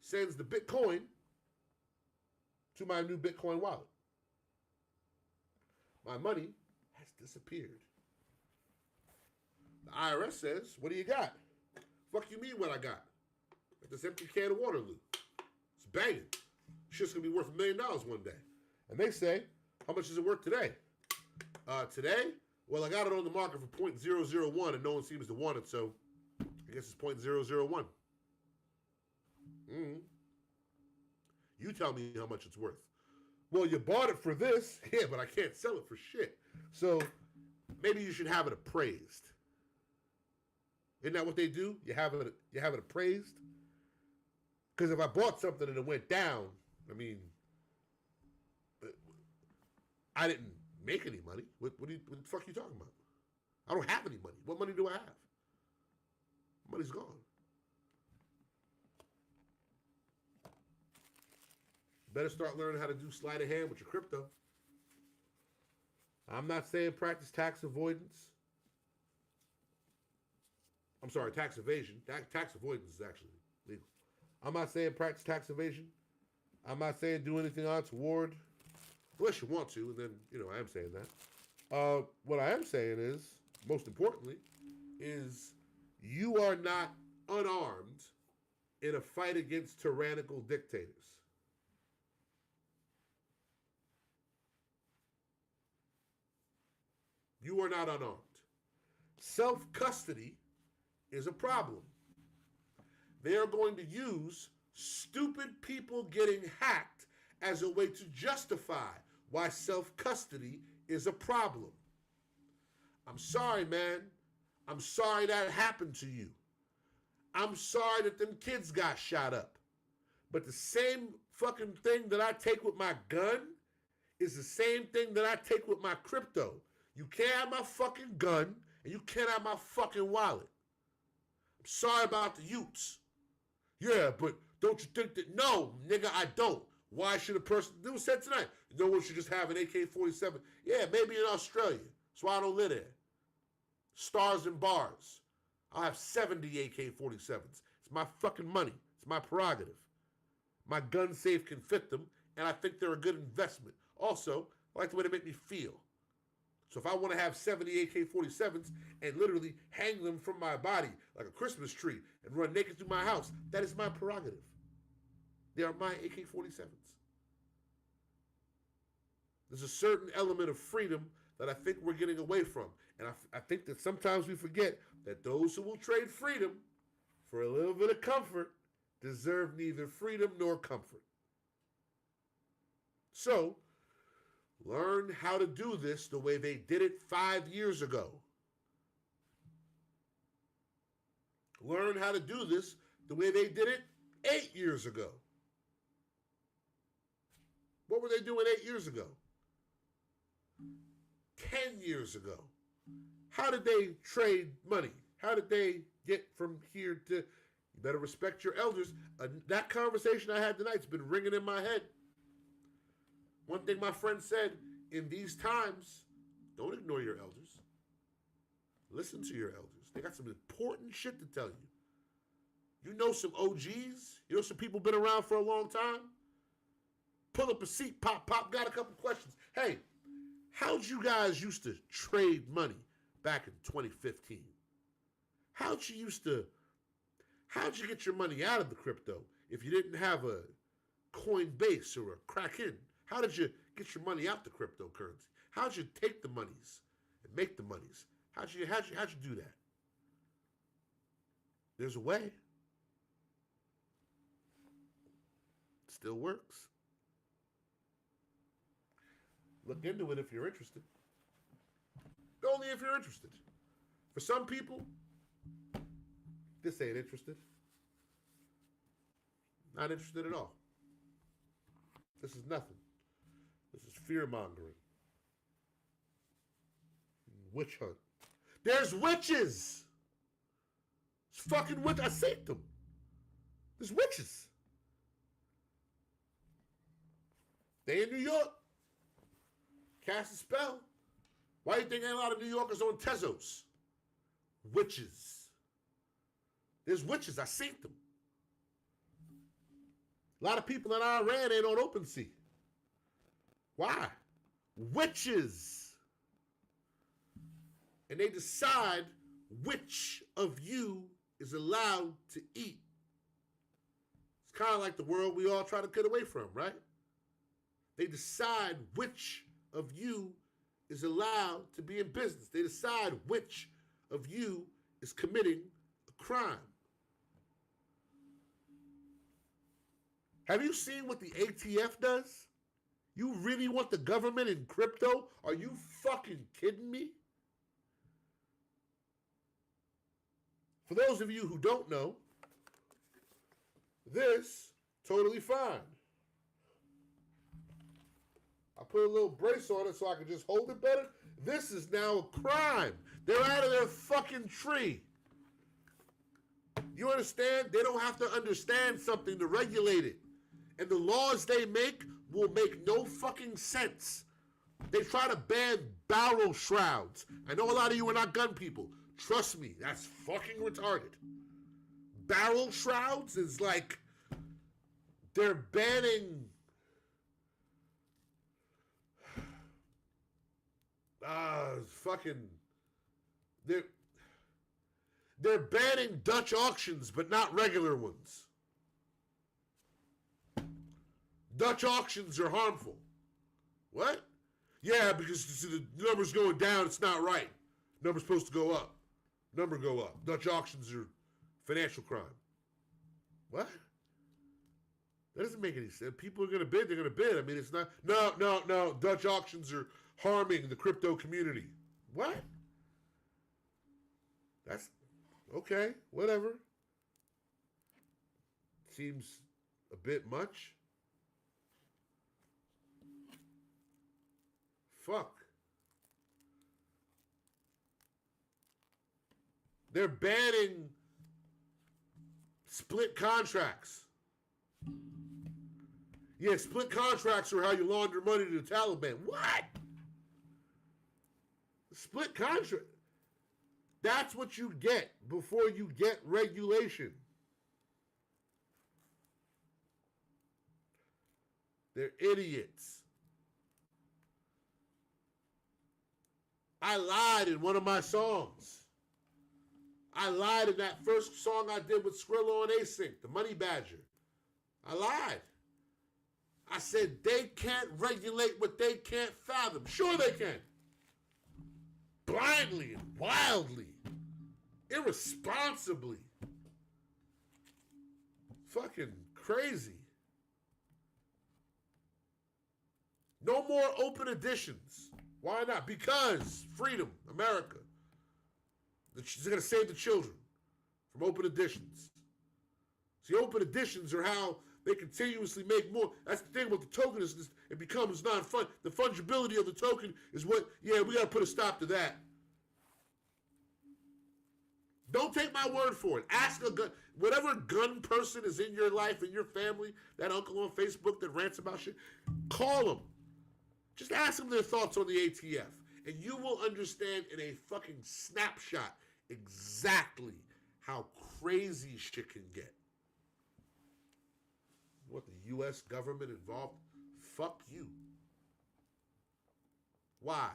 sends the Bitcoin to my new Bitcoin wallet. My money has disappeared. The IRS says, what do you got? Fuck you mean what I got? Like this empty can of Waterloo. It's banging. Shit's gonna be worth $1 million one day. And they say, how much is it worth today? Today? Well, I got it on the market for 0.001 and no one seems to want it, so I guess it's 0.001. You tell me how much it's worth. Well, you bought it for this. Yeah, but I can't sell it for shit. So maybe you should have it appraised. Isn't that what they do? You have it appraised? Because if I bought something and it went down, I didn't make any money. What the fuck are you talking about? I don't have any money. What money do I have? Money's gone. Better start learning how to do sleight of hand with your crypto. I'm not saying practice tax avoidance. I'm sorry, tax evasion. Tax avoidance is actually legal. I'm not saying practice tax evasion. I'm not saying do anything untoward. Unless you want to, and then, I am saying that. What I am saying is, most importantly, is you are not unarmed in a fight against tyrannical dictators. You are not unarmed. Self-custody is a problem. They are going to use stupid people getting hacked as a way to justify why self-custody is a problem. I'm sorry, man. I'm sorry that happened to you. I'm sorry that them kids got shot up. But the same fucking thing that I take with my gun is the same thing that I take with my crypto. You can't have my fucking gun, and you can't have my fucking wallet. I'm sorry about the Utes. Yeah, but don't you think that? No, nigga, I don't. Why should a person, it was said tonight, no one should just have an AK-47. Yeah, maybe in Australia. That's why I don't live there. Stars and bars. I'll have 70 AK-47s. It's my fucking money. It's my prerogative. My gun safe can fit them, and I think they're a good investment. Also, I like the way they make me feel. So if I want to have 70 AK-47s and literally hang them from my body like a Christmas tree and run naked through my house, that is my prerogative. They are my AK-47s. There's a certain element of freedom that I think we're getting away from. And I think that sometimes we forget that those who will trade freedom for a little bit of comfort deserve neither freedom nor comfort. So, Learn how to do this the way they did it 5 years ago. Learn how to do this the way they did it 8 years ago. What were they doing 8 years ago? 10 years ago? How did they trade money? How did they get from here to... You better respect your elders. That conversation I had tonight's been ringing in my head. One thing my friend said, in these times, don't ignore your elders. Listen to your elders. They got some important shit to tell you. You know some OGs? You know some people been around for a long time? Pull up a seat, pop, got a couple questions. Hey, how'd you guys used to trade money back in 2015? How'd you get your money out of the crypto if you didn't have a Coinbase or a Kraken? How did you get your money out the cryptocurrency? How'd you take the monies and make the monies? How'd you do that? There's a way. It still works. Look into it if you're interested. Only if you're interested. For some people, this ain't interested. Not interested at all. This is nothing. This is fear-mongering. Witch hunt. There's witches! It's fucking witch. I seen them. There's witches. They in New York. Cast a spell. Why do you think ain't a lot of New Yorkers on Tezos? Witches. There's witches. I seen them. A lot of people in Iran ain't on OpenSea. Why? Witches. And they decide which of you is allowed to eat. It's kind of like the world we all try to get away from, right? They decide which of you is allowed to be in business. They decide which of you is committing a crime. Have you seen what the ATF does? You really want the government in crypto? Are you fucking kidding me? For those of you who don't know, this, totally fine. I put a little brace on it so I can just hold it better. This is now a crime. They're out of their fucking tree. You understand? They don't have to understand something to regulate it. And the laws they make will make no fucking sense. They try to ban barrel shrouds. I know a lot of you are not gun people. Trust me, that's fucking retarded. Barrel shrouds is like they're banning they're banning Dutch auctions, but not regular ones. Dutch auctions are harmful. What? Yeah, because the number's going down, it's not right. Number's supposed to go up. Number go up. Dutch auctions are financial crime. What? That doesn't make any sense. People are going to bid, they're going to bid. I mean, it's not... No. Dutch auctions are harming the crypto community. What? That's... Okay, whatever. Seems a bit much. Fuck. They're banning split contracts. Yeah, split contracts are how you launder money to the Taliban. What? Split contract. That's what you get before you get regulation. They're idiots. I lied in one of my songs. I lied in that first song I did with Skrilla and Async, the Money Badger. I lied. I said they can't regulate what they can't fathom. Sure they can. Blindly and wildly. Irresponsibly. Fucking crazy. No more open editions. Why not? Because freedom, America. They're going to save the children from open editions. See, open editions are how they continuously make more. That's the thing about the token is it becomes non-fun. The fungibility of the token is what, yeah, we got to put a stop to that. Don't take my word for it. Ask a gun, whatever gun person is in your life, in your family, that uncle on Facebook that rants about shit, call them. Just ask them their thoughts on the ATF. And you will understand in a fucking snapshot exactly how crazy shit can get. What, the U.S. government involved? Fuck you. Why?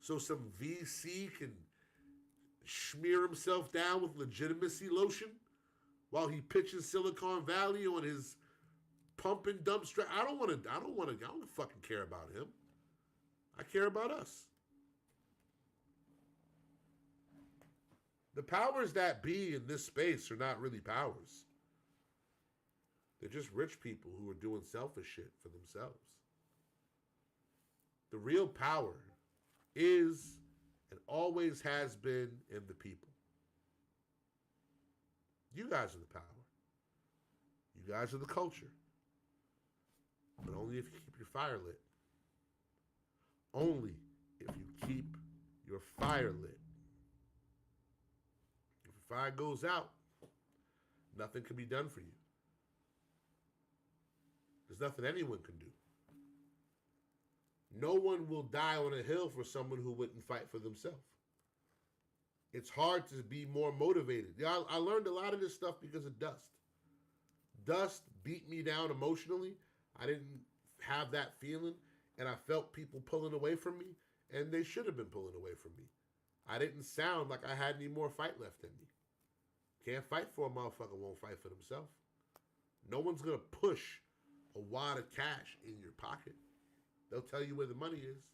So some VC can smear himself down with legitimacy lotion while he pitches Silicon Valley on his pump and dump strap. I don't fucking care about him. I care about us. The powers that be in this space are not really powers. They're just rich people who are doing selfish shit for themselves. The real power is and always has been in the people. You guys are the power. You guys are the culture. But only if you keep your fire lit. Only if you keep your fire lit. If the fire goes out, nothing can be done for you. There's nothing anyone can do. No one will die on a hill for someone who wouldn't fight for themselves. It's hard to be more motivated. I learned a lot of this stuff because of Dust. Dust beat me down emotionally. I didn't have that feeling, and I felt people pulling away from me, and they should have been pulling away from me. I didn't sound like I had any more fight left in me. Can't fight for a motherfucker won't fight for themselves. No one's going to push a wad of cash in your pocket. They'll tell you where the money is.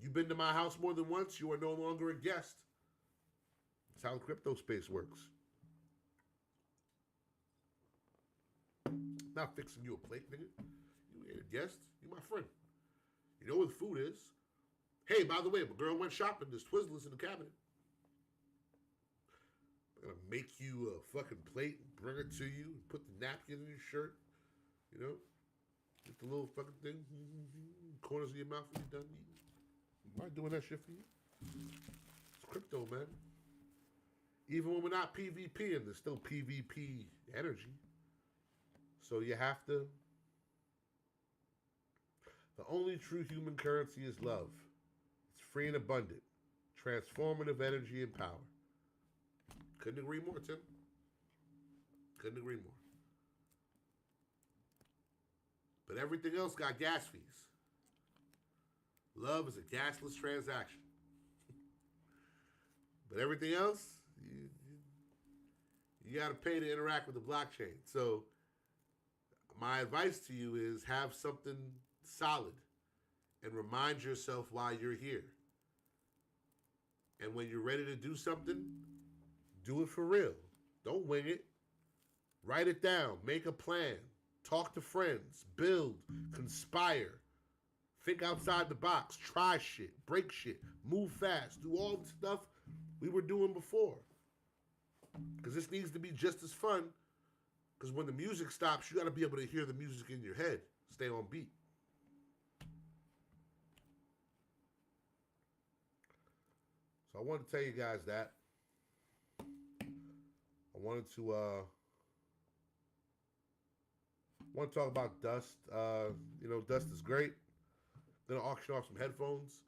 You've been to my house more than once, you are no longer a guest. That's how the crypto space works. I'm not fixing you a plate, nigga. You ain't a guest. You my friend. You know where the food is. Hey, by the way, my girl went shopping. There's Twizzlers in the cabinet. I'm gonna make you a fucking plate and bring it to you. Put the napkin in your shirt. You know? Get the little fucking thing. Corners of your mouth when you're done eating. Am I doing that shit for you? It's crypto, man. Even when we're not PvPing, there's still PvP energy. So you have to. The only true human currency is love. It's free and abundant. Transformative energy and power. Couldn't agree more, Tim. Couldn't agree more. But everything else got gas fees. Love is a gasless transaction. But everything else, you got to pay to interact with the blockchain. So my advice to you is have something solid and remind yourself why you're here. And when you're ready to do something, do it for real. Don't wing it. Write it down. Make a plan. Talk to friends. Build. Conspire. Think outside the box. Try shit. Break shit. Move fast. Do all the stuff we were doing before. Because this needs to be just as fun. Because when the music stops, you got to be able to hear the music in your head. Stay on beat. So I wanted to tell you guys that. I wanted to talk about Dust. Dust is great. Gonna auction off some headphones.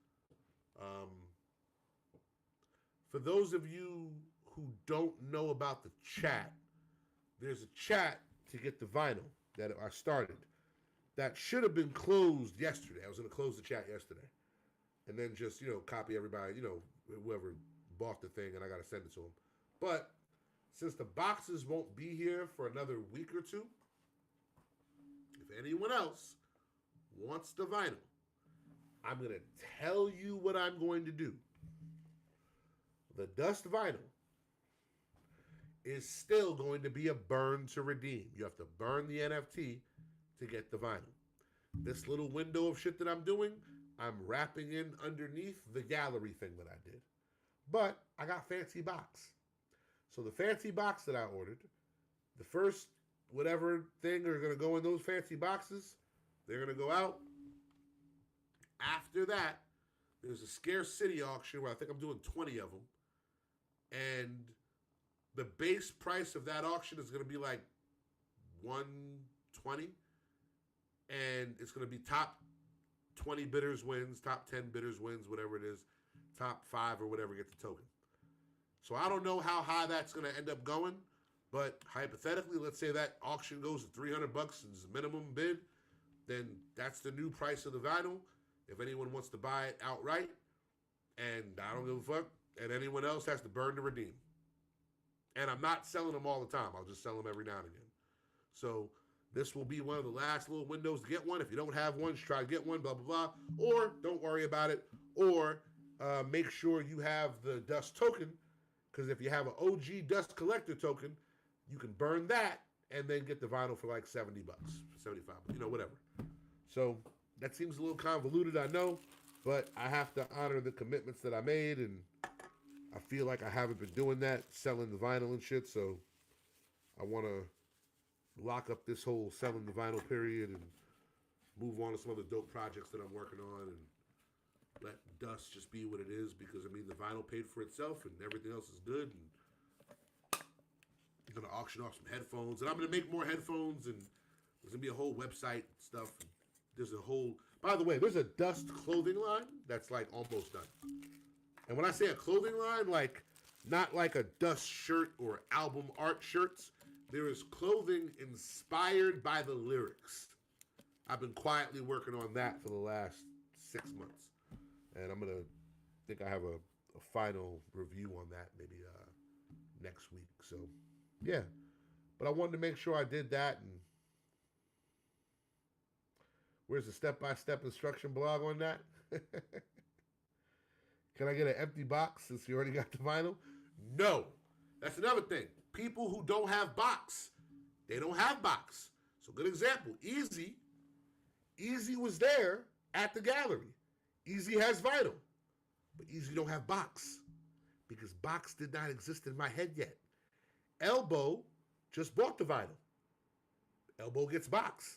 For those of you who don't know about the chat, there's a chat to get the vinyl that I started. That should have been closed yesterday. I was gonna close the chat yesterday. And then just, copy everybody, whoever bought the thing, and I gotta send it to them. But since the boxes won't be here for another week or two, if anyone else wants the vinyl, I'm going to tell you what I'm going to do. The Dust vinyl is still going to be a burn to redeem. You have to burn the NFT to get the vinyl. this little window of shit that I'm doing, I'm wrapping in underneath the gallery thing that I did. But I got fancy box. So the fancy box that I ordered, the first whatever thing are going to go in those fancy boxes, they're going to go out. After that, there's a Scarce City auction where I think I'm doing 20 of them. And the base price of that auction is going to be like 120, and it's going to be top 20 bidders wins, top 10 bidders wins, whatever it is, top 5 or whatever gets the token. So I don't know how high that's going to end up going, but hypothetically, let's say that auction goes to $300 as the minimum bid, then that's the new price of the vinyl. If anyone wants to buy it outright, and I don't give a fuck, and anyone else has to burn to redeem. And I'm not selling them all the time. I'll just sell them every now and again. So this will be one of the last little windows to get one. If you don't have one, just try to get one, blah, blah, blah. Or don't worry about it. Or make sure you have the dust token, because if you have an OG dust collector token, you can burn that and then get the vinyl for like $70, 75, whatever. So that seems a little convoluted, I know, but I have to honor the commitments that I made, and I feel like I haven't been doing that, selling the vinyl and shit, so I want to lock up this whole selling the vinyl period and move on to some other dope projects that I'm working on and let dust just be what it is, because, I mean, the vinyl paid for itself and everything else is good. And I'm going to auction off some headphones, and I'm going to make more headphones, and there's going to be a whole website stuff. There's a whole, by the way, there's a dust clothing line that's like almost done. And when I say a clothing line, like not like a dust shirt or album art shirts, there is clothing inspired by the lyrics. I've been quietly working on that for the last 6 months. And I'm going to think I have a final review on that maybe next week. So, yeah. But I wanted to make sure I did that. And where's the step-by-step instruction blog on that? Can I get an empty box since you already got the vinyl? No. That's another thing. People who don't have box, they don't have box. So good example, Easy. Easy was there at the gallery. Easy has vinyl. But Easy don't have box because box did not exist in my head yet. Elbow just bought the vinyl. Elbow gets box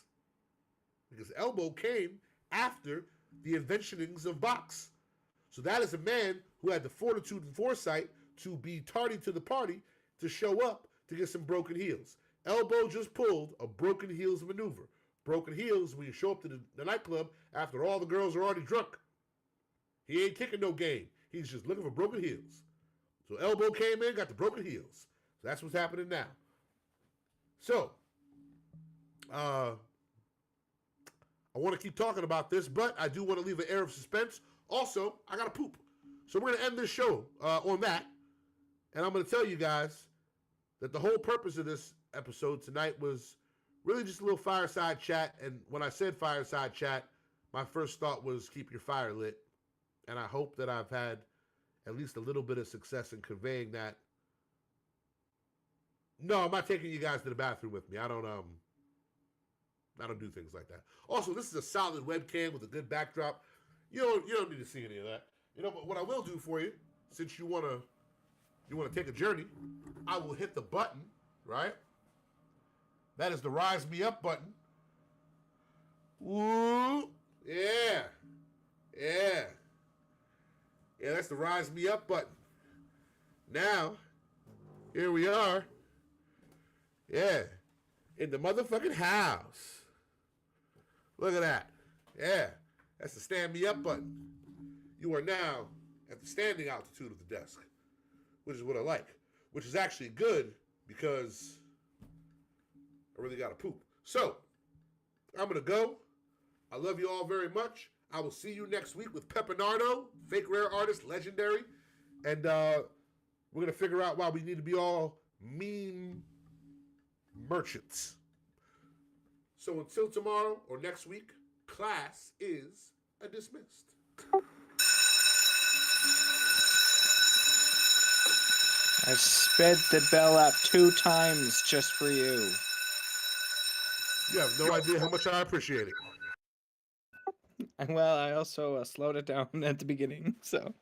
because Elbow came after the inventionings of box. So that is a man who had the fortitude and foresight to be tardy to the party to show up to get some broken heels. Elbow just pulled a broken heels maneuver. Broken heels when you show up to the nightclub after all the girls are already drunk. He ain't kicking no game. He's just looking for broken heels. So Elbow came in, got the broken heels. So that's what's happening now. So, I want to keep talking about this, but I do want to leave an air of suspense. Also, I got to poop. So we're going to end this show on that. And I'm going to tell you guys that the whole purpose of this episode tonight was really just a little fireside chat. And when I said fireside chat, my first thought was keep your fire lit. And I hope that I've had at least a little bit of success in conveying that. No, I'm not taking you guys to the bathroom with me. I don't do things like that. Also, this is a solid webcam with a good backdrop. You don't need to see any of that. But what I will do for you, since you wanna take a journey, I will hit the button, right? That is the Rise Me Up button. Woo! Yeah. Yeah. Yeah, that's the Rise Me Up button. Now, here we are. Yeah. In the motherfucking house. Look at that. Yeah. That's the Stand Me Up button. You are now at the standing altitude of the desk, which is what I like, which is actually good because I really got to poop. So, I'm going to go. I love you all very much. I will see you next week with Pepinardo, fake rare artist, legendary. And we're going to figure out why we need to be all meme merchants. So until tomorrow or next week, class is dismissed. I've sped the bell up 2 times just for you. You have no idea how much I appreciate it. Well, I also slowed it down at the beginning, so